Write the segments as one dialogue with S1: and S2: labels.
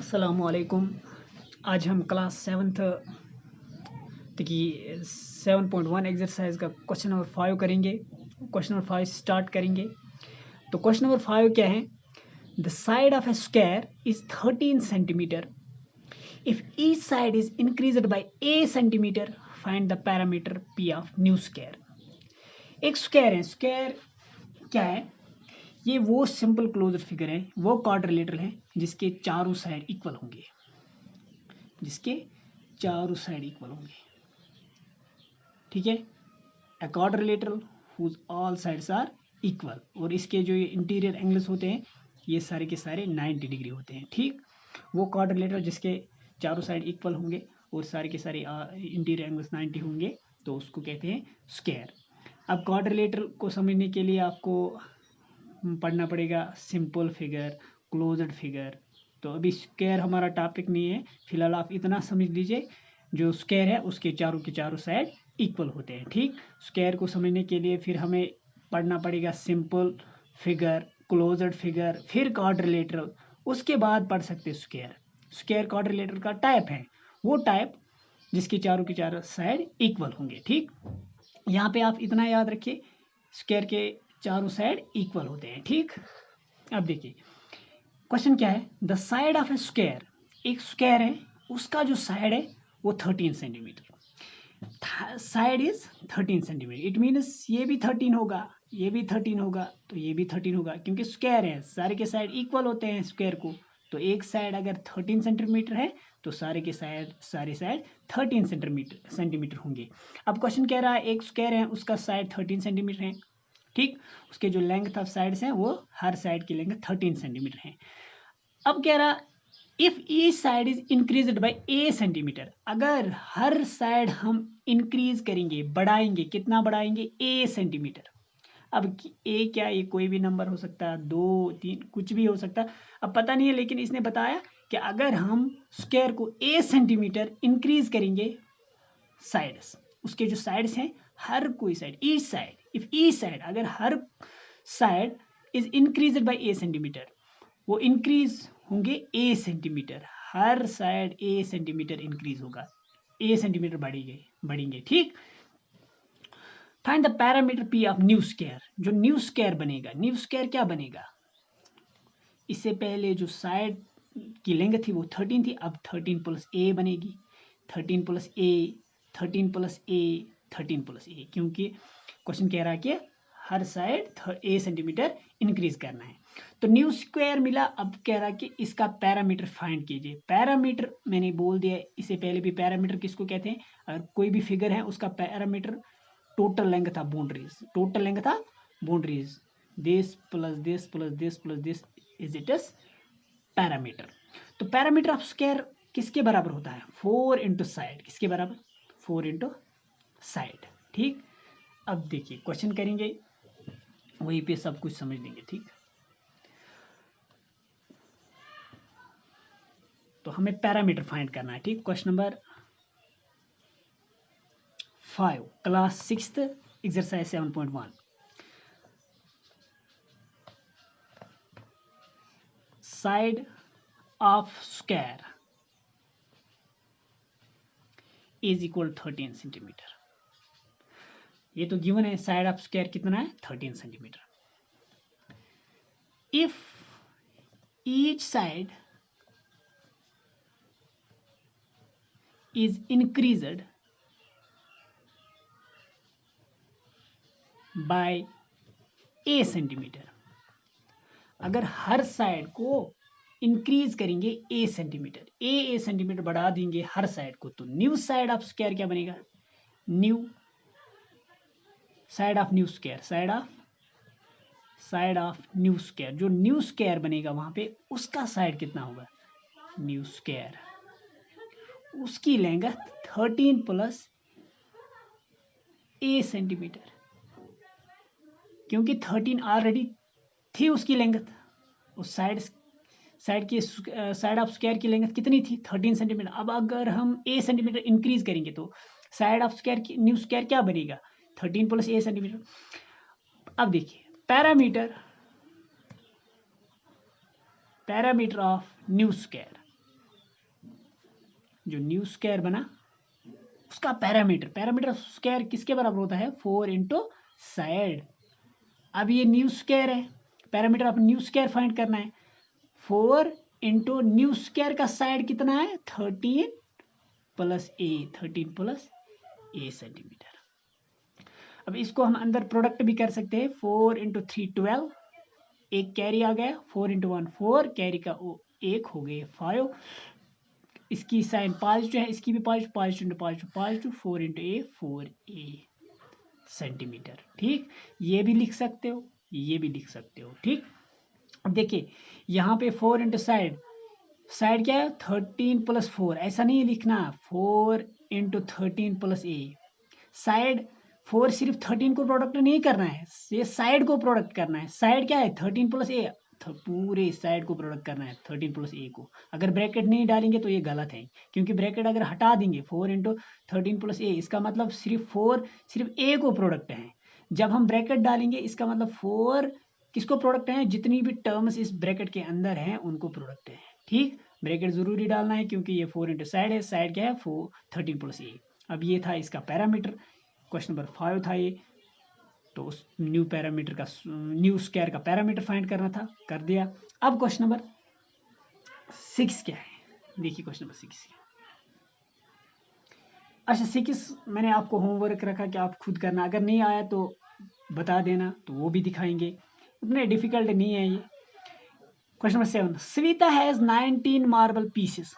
S1: अस्सलामुअलैकुम। आज हम क्लास 7th की 7.1 एक्सरसाइज का क्वेश्चन नंबर 5 करेंगे। क्वेश्चन नंबर 5 स्टार्ट करेंगे। तो क्वेश्चन नंबर 5 क्या है? The side of A square is 13 centimetre. If each side is increased by a centimetre, find the parameter P of new square. एक square है। Square क्या है? ये वो सिंपल क्लोज्ड फिगर है, वो क्वाड्रिलेटरल है जिसके चारों साइड इक्वल होंगे, ठीक है। A quadrilateral whose all sides are equal, और इसके जो ये इंटीरियर एंगल्स होते हैं ये सारे के सारे 90 डिग्री होते हैं, ठीक। वो क्वाड्रिलेटरल जिसके चारों साइड इक्वल होंगे और सारे के सारे इंटीरियर एंगल्स 90 होंगे, तो उसको कहते हैं स्क्वायर। अब क्वाड्रिलेटरल को समझने के लिए आपको पढ़ना पड़ेगा सिंपल फिगर, क्लोज्ड फिगर। तो अभी स्क्वायर हमारा टॉपिक नहीं है, फिलहाल आप इतना समझ लीजिए जो स्क्वायर है उसके चारों के चारों साइड इक्वल होते हैं, ठीक। स्क्वायर को समझने के लिए फिर हमें पढ़ना पड़ेगा सिंपल फिगर, क्लोज्ड फिगर, फिर क्वाड्रिलेटरल, उसके बाद पढ़ सकते स्क्वायर। स्क्वायर क्वाड्रिलेटरल का टाइप है, वो टाइप जिसके चारों के चारों साइड इक्वल होंगे, ठीक। यहाँ पे आप इतना याद रखिए, स्क्वायर के चारों साइड इक्वल होते हैं, ठीक। अब देखिए क्वेश्चन क्या है? The side of A square, एक स्क्वायर है, उसका जो साइड है वो 13 centimetre. Side is 13 centimetre, it means ये भी 13 होगा, ये भी 13 होगा, तो ये भी 13 होगा, क्योंकि स्क्वायर है, सारे के साइड इक्वल होते हैं स्क्वायर को। तो एक साइड अगर 13 सेंटीमीटर है तो सारे के साइड 13 सेंटीमीटर होंगे। अब क्वेश्चन कह रहा है एक स्क्वायर है, उसका साइड 13 सेंटीमीटर है, ठीक। उसके जो लेंथ ऑफ साइड्स हैं वो हर साइड की लेंथ 13 सेंटीमीटर है। अब कह रहा if each side is increased by a centimetre, अगर हर साइड हम इंक्रीज करेंगे, बढ़ाएंगे, कितना बढ़ाएंगे? ए सेंटीमीटर। अब ए क्या, ये कोई भी नंबर हो सकता है, 2, 3, कुछ भी हो सकता है, अब पता नहीं है, लेकिन इसने बताया कि अगर हम स्क्वायर को ए सेंटीमीटर इंक्रीज करेंगे, साइड्स, उसके जो साइड्स हैं, हर कोई side, each side, if each side, अगर हर side is increased by a centimetre, वो इंक्रीज होंगे ए सेंटीमीटर, हर साइड ए सेंटीमीटर इंक्रीज होगा, ए सेंटीमीटर बढ़ेंगे, ठीक। Find the parameter P of new square. जो न्यू स्क्वायर बनेगा, न्यू स्क्वायर क्या बनेगा? इससे पहले जो साइड की लेंथ थी वो 13 थी, अब 13 प्लस ए बनेगी, 13 प्लस ए, 13 प्लस ए, 13 प्लस ए, क्योंकि क्वेश्चन कह रहा है कि हर साइड ए सेंटीमीटर इंक्रीज करना है। तो न्यू स्क्वायर मिला, अब कह रहा है कि इसका पैरामीटर फाइंड कीजिए। पैरामीटर मैंने बोल दिया इससे पहले भी, पैरामीटर किसको कहते हैं? अगर कोई भी फिगर है उसका parameter total length of boundaries, total length of boundaries, this plus this plus this plus this is it is parameter. तो पैरामीटर ऑफ स्क्वायर किसके बराबर होता है? 4 इंटू साइड, किसके बराबर? 4 इंटू साइड, ठीक। अब देखिए क्वेश्चन करेंगे, वहीं पे सब कुछ समझ लेंगे, ठीक। तो हमें पैरामीटर फाइंड करना है, ठीक। Question number 5, class 6th exercise 7.1। Side of square is equal 13 centimetre. ये तो गिवन है, साइड ऑफ स्क्वायर कितना है? 13 centimetre. If each side is increased by a centimetre, अगर हर साइड को इंक्रीज करेंगे a सेंटीमीटर, a सेंटीमीटर बढ़ा देंगे हर साइड को, तो न्यू साइड ऑफ स्क्वायर क्या बनेगा? New side of new square, side of new square, जो न्यू स्क्वायर बनेगा वहां पे उसका साइड कितना होगा? न्यू स्क्वायर, उसकी लेंथ 13 प्लस ए सेंटीमीटर, क्योंकि 13 ऑलरेडी थी उसकी लेंथ, उस साइड की साइड ऑफ स्क्वायर की लेंथ कितनी थी? 13 सेंटीमीटर। अब अगर हम ए सेंटीमीटर इंक्रीज करेंगे तो साइड ऑफ स्क्वायर की न्यू स्क्वायर क्या बनेगा? 13 प्लस ए सेंटीमीटर। अब देखिए पैरामीटर ऑफ न्यू स्क्वायर, जो न्यू स्क्वायर बना उसका पैरामीटर ऑफ स्क्वायर किसके बराबर होता है 4 इंटू साइड। अब ये न्यू स्क्वायर है, parameter of new square find करना है। 4 इंटू न्यू स्क्वायर का साइड कितना है 13 प्लस ए सेंटीमीटर। अब इसको हम अंदर प्रोडक्ट भी कर सकते हैं। 4 इंटू 3 12, एक कैरी आ गया, 4 इंटू 1 4, कैरी का एक हो गए 5। इसकी साइन पॉजिटिव है, इसकी भी positive, positive into positive positive, 4 into a 4 centimetre. ठीक, ये भी लिख सकते हो, ये भी लिख सकते हो। ठीक, अब देखिए यहाँ पे 4 इंटू साइड, साइड क्या है 13 प्लस 4, ऐसा नहीं लिखना 4 इंटू 13 प्लस ए। साइड 4 सिर्फ 13 को प्रोडक्ट नहीं करना है, ये साइड को प्रोडक्ट करना है। साइड क्या है 13 प्लस ए, पूरे साइड को प्रोडक्ट करना है 13 प्लस ए को। अगर ब्रैकेट नहीं डालेंगे तो ये गलत है, क्योंकि ब्रैकेट अगर हटा देंगे 4 इंटू 13 प्लस ए, इसका मतलब सिर्फ 4 सिर्फ ए को प्रोडक्ट है। जब हम ब्रैकेट डालेंगे इसका मतलब 4 किसको प्रोडक्ट है, जितनी भी टर्म्स इस ब्रैकेट के अंदर हैं उनको प्रोडक्ट है। ठीक, ब्रैकेट जरूरी डालना है क्योंकि ये 4 इंटू साइड है, साइड क्या है 4 13 प्लस ए। अब ये था इसका पैरामीटर, क्वेश्चन नंबर 5 था ये। तो उस न्यू पैरामीटर का न्यू स्क्वायर का पैरामीटर फाइंड करना था, कर दिया। अब क्वेश्चन नंबर 6 क्या है, देखिए क्वेश्चन नंबर 6। अच्छा 6 मैंने आपको होमवर्क रखा कि आप खुद करना, अगर नहीं आया तो बता देना, तो वो भी दिखाएंगे, उतने डिफिकल्ट नहीं है ये। Question number 7, Swita has 19 marble pieces.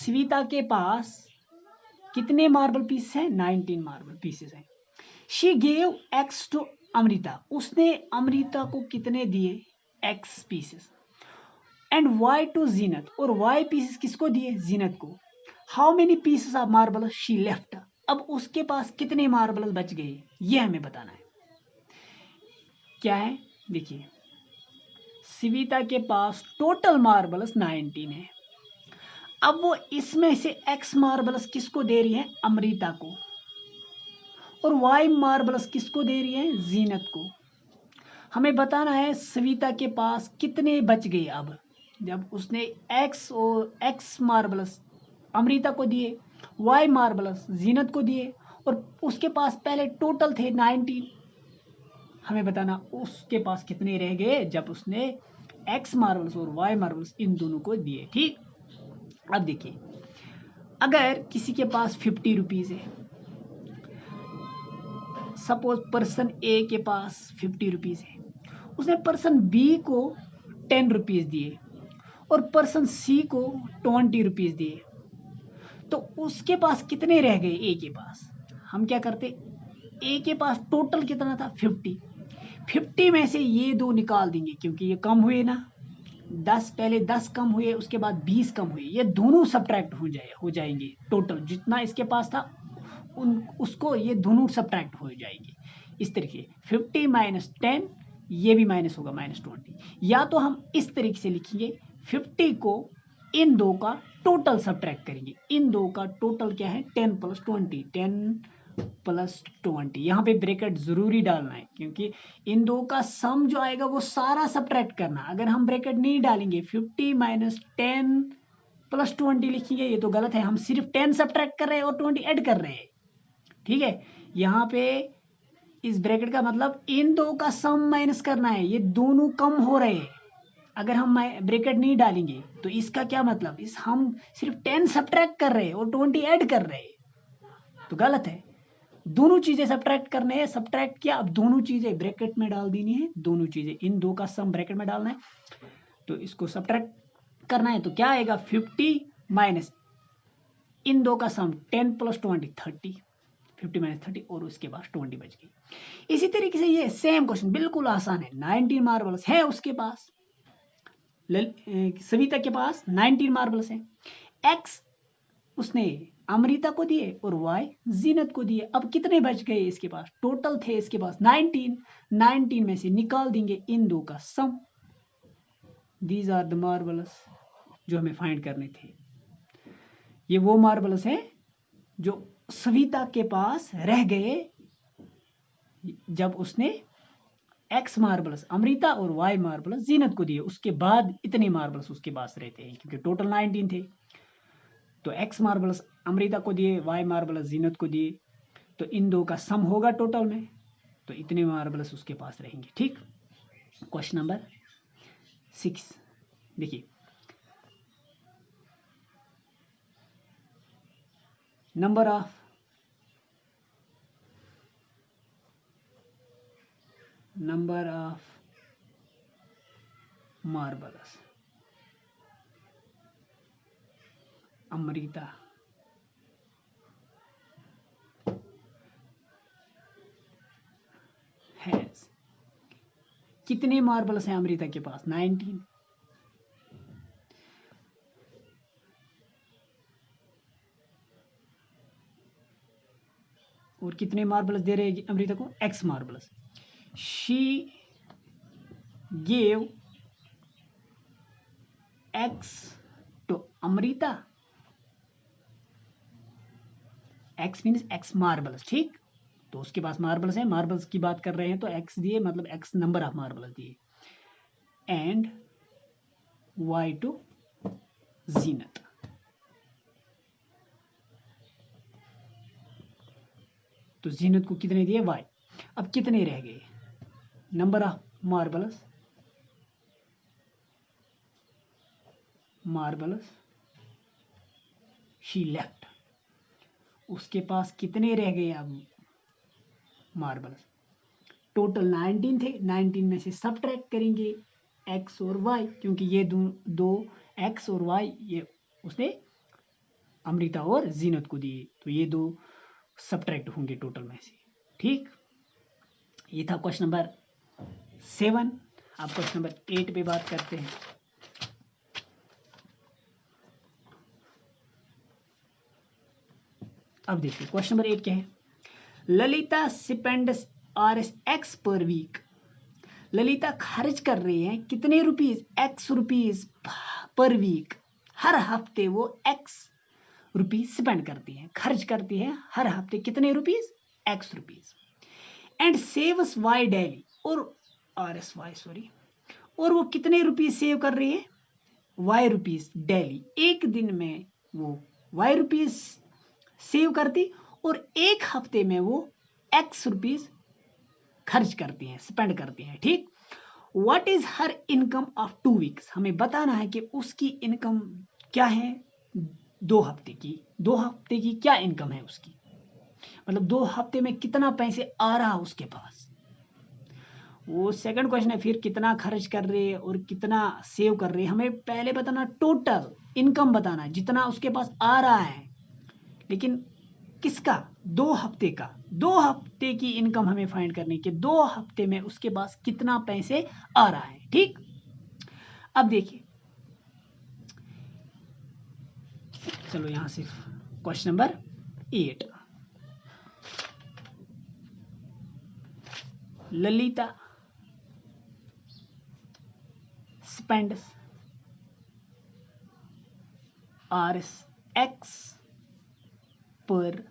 S1: Swita के पास कितने मार्बल पीस हैं 19 मार्बल पीसेस हैं। She gave x to Amrita, उसने अमृता को कितने दिए x pieces. And y to Zeenat, और वाई पीसेस किसको दिए जीनत को। How many pieces of marble she left, अब उसके पास कितने मार्बल बच गए ये हमें बताना है। क्या है देखिए, स्विता के पास टोटल मार्बल्स 19 है। अब वो इसमें से एक्स मार्बल्स किसको दे रही है अमृता को, और वाई मार्बल्स किसको दे रही है जीनत को। हमें बताना है स्विता के पास कितने बच गए। अब जब उसने एक्स और एक्स मार्बल्स अमृता को दिए, वाई मार्बल्स जीनत को दिए, और उसके पास पहले टोटल थे 19, हमें बताना उसके पास कितने रह गए जब उसने एक्स मार्बल्स और वाई मार्बल्स इन दोनों को दिए। ठीक, अब देखिए अगर किसी के पास 50 रुपीज है, सपोज पर्सन ए के पास 50 रुपीज है, उसने पर्सन बी को 10 रुपीज दिए और पर्सन सी को 20 रुपीज दिए, तो उसके पास कितने रह गए ए के पास। हम क्या करते, ए के पास टोटल कितना था 50 में से ये दो निकाल देंगे क्योंकि ये कम हुए ना, 10 पहले 10 कम हुए, उसके बाद 20 कम हुए, ये दोनों सब्ट्रैक्ट हो जाएंगे। टोटल जितना इसके पास था उसको ये दोनों सब्ट्रैक्ट हो जाएंगे। इस तरीके 50 माइनस 10, ये भी माइनस होगा -20। या तो हम इस तरीके से लिखेंगे 50 को इन दो का टोटल सब्ट्रैक्ट करेंगे। इन दो का टोटल क्या है 10 प्लस 20, 10 प्लस 20। यहाँ पे ब्रैकेट जरूरी डालना है क्योंकि इन दो का सम जो आएगा वो सारा सब्ट्रैक्ट करना। अगर हम ब्रैकेट नहीं डालेंगे 50 माइनस 10 प्लस 20 लिखेंगे, ये तो गलत है। हम सिर्फ 10 सब्ट्रैक्ट कर रहे हैं और 20 ऐड कर रहे हैं। ठीक है, यहाँ पे इस ब्रैकेट का मतलब इन दो का सम माइनस करना है, ये दोनों कम हो रहे हैं। अगर हम ब्रैकेट नहीं डालेंगे तो इसका क्या मतलब, इस हम सिर्फ 10 सब्ट्रैक्ट कर रहे हैं और 20 ऐड कर रहे हैं, तो गलत है। दोनों चीजें सब्ट्रैक्ट करने हैं, सब्ट्रैक्ट किया, अब दोनों चीजें ब्रैकेट में डाल देनी है। दोनों चीजें इन दो का सम ब्रैकेट में डालना है, तो इसको सब्ट्रैक्ट करना है। तो क्या आएगा 50 माइनस इन दो का सम 10 प्लस 20 30, 50 माइनस 30 और उसके बाद 20 बच गई। इसी तरीके से ये सेम क्वेश्चन बिल्कुल आसान है। 19 मार्बल्स है उसके पास, सविता के पास 19 मार्बल्स है, एक्स उसने अमृता को दिए और वाई जीनत को दिए। अब कितने बच गए इसके पास, टोटल थे इसके पास 19 में से निकाल देंगे इन दो का सम। दीज आर द मार्बल्स जो हमें फाइंड करने थे। ये वो मार्बल्स हैं जो सविता के पास रह गए जब उसने एक्स मार्बल्स अमृता और वाई मार्बल्स जीनत को दिए, उसके बाद इतने मार्बल्स उसके पास रहते हैं क्योंकि टोटल 19 थे। तो x मार्बल्स अमृता को दिए, y मार्बल्स जीनत को दिए, तो इन दो का सम होगा टोटल में, तो इतने मार्बल्स उसके पास रहेंगे। ठीक, क्वेश्चन नंबर 6 देखिए, number of marbles Amrita has, कितने मार्बल्स हैं अमृता के पास? 19। और कितने मार्बल्स दे रहे हैं अमृता को? x marbles. She gave x to Amrita, x means x marbles. ठीक, तो उसके पास मार्बल्स हैं, मार्बल्स की बात कर रहे हैं, तो x दिए मतलब x नंबर ऑफ मार्बल्स दिए, एंड y टू जीनत। तो जीनत को कितने दिए? y। अब कितने रह गए? Number of marbles she left, उसके पास कितने रह गए अब मार्बल्स? टोटल 19 थे, 19 में से सब्ट्रैक्ट करेंगे x और y, क्योंकि ये दो x और y ये उसने अमृता और जीनत को दिए, तो ये दो सब्ट्रैक्ट होंगे टोटल में से। ठीक, ये था क्वेश्चन नंबर 7। अब क्वेश्चन नंबर 8 पे बात करते हैं। अब देखिए क्वेश्चन नंबर 8 क्या है? Lalita spends Rs per week, Lalita खर्च कर रही है कितने rupees? x rupees per week. हर हफ्ते वो x रुपीज स्पेंड करती है, खर्च करती है हर हफ्ते कितने rupees? x rupees. And saves y daily, और RSY सॉरी, और वो कितने रुपीज सेव कर रही है? y rupees daily. एक दिन में वो y रुपीज सेव करती और एक हफ्ते में वो x रुपीज खर्च करती हैं, स्पेंड करती हैं। ठीक, what is her income of 2 weeks, हमें बताना है कि उसकी इनकम क्या है 2 हफ्ते की। 2 हफ्ते की क्या इनकम है उसकी, मतलब 2 हफ्ते में कितना पैसे आ रहा उसके पास, वो सेकंड क्वेश्चन है। फिर कितना खर्च कर रहे हैं और कितना सेव कर रहे हैं, हमें पहले बताना टोटल इनकम बताना, जितना उसके पास आ रहा है, लेकिन किसका? 2 हफ्ते का। 2 हफ्ते की इनकम हमें फाइंड करनी कि 2 हफ्ते में उसके पास कितना पैसे आ रहा है। ठीक, अब देखिए, चलो यहां से question number 8, Lalita spends Rs per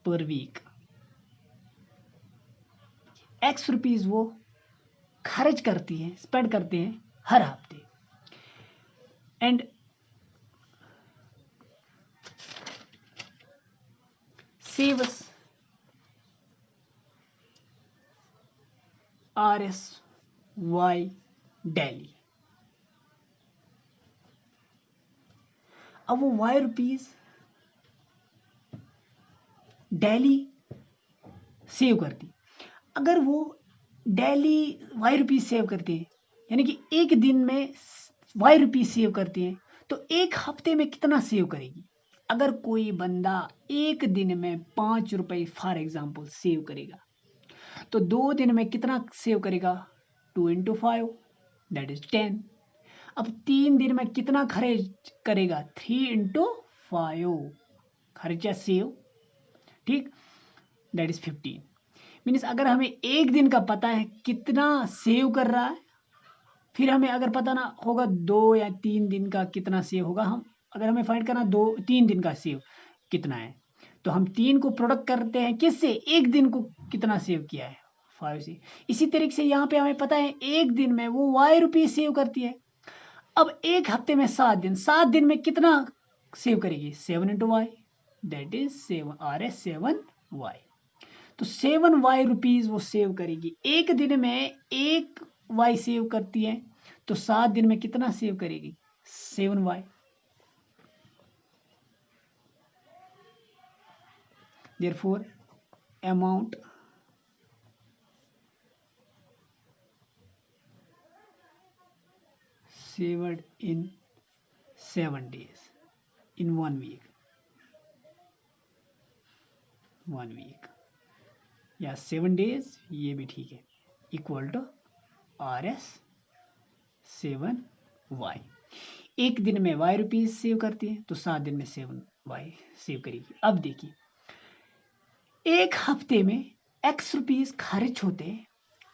S1: week, x rupees वो खर्च करती है, स्पेंड करते हैं हर हफ्ते, एंड सेव्स RSY डेली। अब वो y रुपीज डेली सेव करती, अगर वो डेली y रुपीज सेव करते हैं, यानी कि एक दिन में y रुपीज सेव करते हैं, तो एक हफ्ते में कितना सेव करेगी? अगर कोई बंदा एक दिन में 5 रुपए फॉर एग्जाम्पल सेव करेगा, तो 2 दिन में कितना सेव करेगा? 2 into 5 दैट इज 10। अब 3 दिन में कितना खर्च करेगा? 3 into 5 खर्चा सेव। ठीक, दैट इज 15। मीन्स अगर हमें एक दिन का पता है कितना सेव कर रहा है, फिर हमें अगर पता ना होगा 2 या 3 दिन का कितना सेव होगा, हम अगर हमें फाइंड करना 2-3 दिन का सेव कितना है, तो हम 3 को प्रोडक्ट करते हैं किससे? एक दिन को कितना सेव किया है 5 से। इसी तरीके से यहाँ पे हमें पता है एक दिन में वो y रुपीज सेव करती है। अब एक हफ्ते में 7 दिन, 7 दिन में कितना सेव करेगी? 7 into y, that is 7 R S 7y। तो 7y रुपीज वो सेव करेगी। एक दिन में 1y सेव करती है, तो 7 दिन में कितना सेव करेगी? 7y। Therefore, amount saved in 7 days, in 1 week, या 7 days, ये भी ठीक है, इक्वल टू RS 7y। एक दिन में y रुपीज सेव करती है, तो 7 दिन में 7y सेव करेगी। अब देखिए, एक हफ्ते में x रुपीज खर्च होते हैं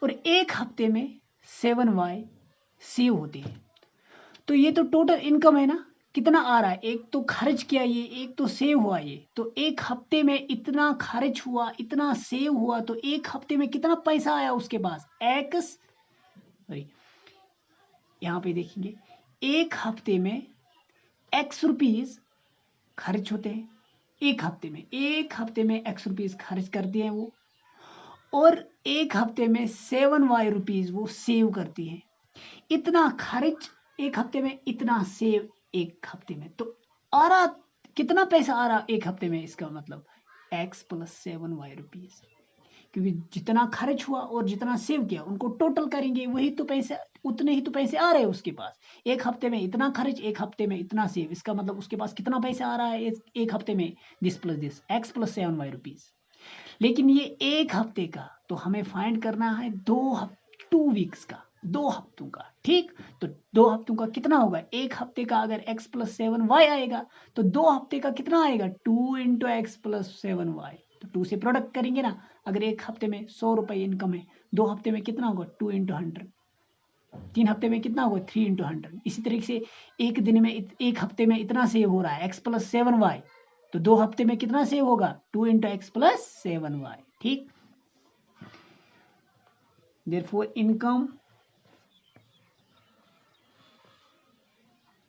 S1: और एक हफ्ते में 7y सेव होते हैं, तो ये तो टोटल इनकम है ना, कितना आ रहा है? एक तो खर्च किया ये, एक तो सेव हुआ ये, तो एक हफ्ते में इतना खर्च हुआ, इतना सेव हुआ, तो एक हफ्ते में कितना पैसा आया उसके पास? एक्स, यहां पे देखेंगे, एक हफ्ते में एक्स रुपीज खर्च होते हैं, एक हफ्ते में एक्स रुपीज खर्च करती हैं वो, और एक हफ्ते में 7y रुपीज वो सेव करती है। इतना खर्च एक हफ्ते में, इतना सेव एक हफ्ते में, तो आ रहा कितना पैसा आ रहा एक हफ्ते में? इसका मतलब x + 7y रुपीज, क्योंकि जितना खर्च हुआ और जितना सेव किया उनको टोटल करेंगे, वही तो पैसे, उतने ही तो पैसे आ रहे हैं उसके पास। एक हफ्ते में इतना खर्च, एक हफ्ते में इतना सेव, इसका मतलब उसके पास कितना पैसा आ रहा है एक हफ्ते में? This plus this, x + 7y rupees. लेकिन ये एक हफ्ते का, तो हमें फाइंड करना है 2 वीक्स का, 2 हफ्तों का, ठीक। तो 2 हफ्तों का कितना होगा? एक हफ्ते का अगर x + 7y आएगा, तो 2 हफ्ते का कितना आएगा? 2 × x + 7y। तो 2 से प्रोडक्ट करेंगे ना, अगर एक हफ्ते में 100 रुपए इनकम है, 2 हफ्ते में कितना होगा? 2 × 100। 3 हफ्ते में कितना होगा? 3 × 100। इसी तरीके से एक दिन में, एक हफ्ते में इतना सेव हो रहा है x + 7y, तो 2 हफ्ते में कितना सेव होगा? 2 × x + 7y, ठीक। Therefore, income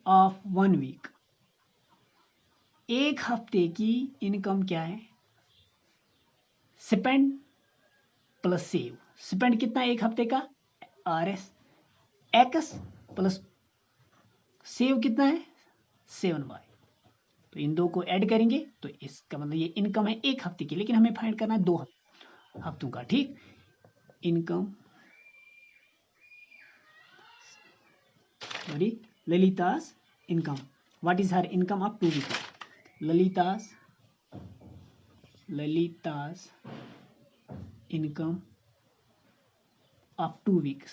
S1: of 1 week, एक हफ्ते की इनकम क्या है? Spend plus save. स्पेंड कितना एक हफ्ते का? RS x प्लस सेव कितना है? 7y। तो इन दो को ऐड करेंगे तो इसका मतलब ये इनकम है एक हफ्ते की, लेकिन हमें फाइंड करना है 2 हफ्तों का, ठीक। Income, sorry, Lalita's income, what is her income of 2 weeks? Lalita's income of 2 weeks,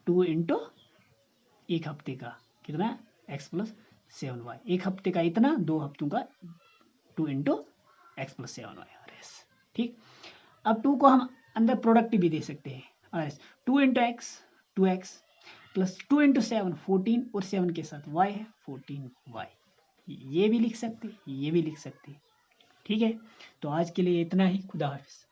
S1: two into एक हफ्ते का कितना? x + 7y। एक हफ्ते का इतना, 2 हफ्तों का 2 × x + 7y RS, ठीक। अब 2 को हम अंदर प्रोडक्ट भी दे सकते हैं, RS 2 × x 2x प्लस 2 × 7 14, और 7 के साथ y है 14y। ये भी लिख सकते, ये भी लिख सकते, ठीक है। तो आज के लिए इतना ही, खुदा हाफिज।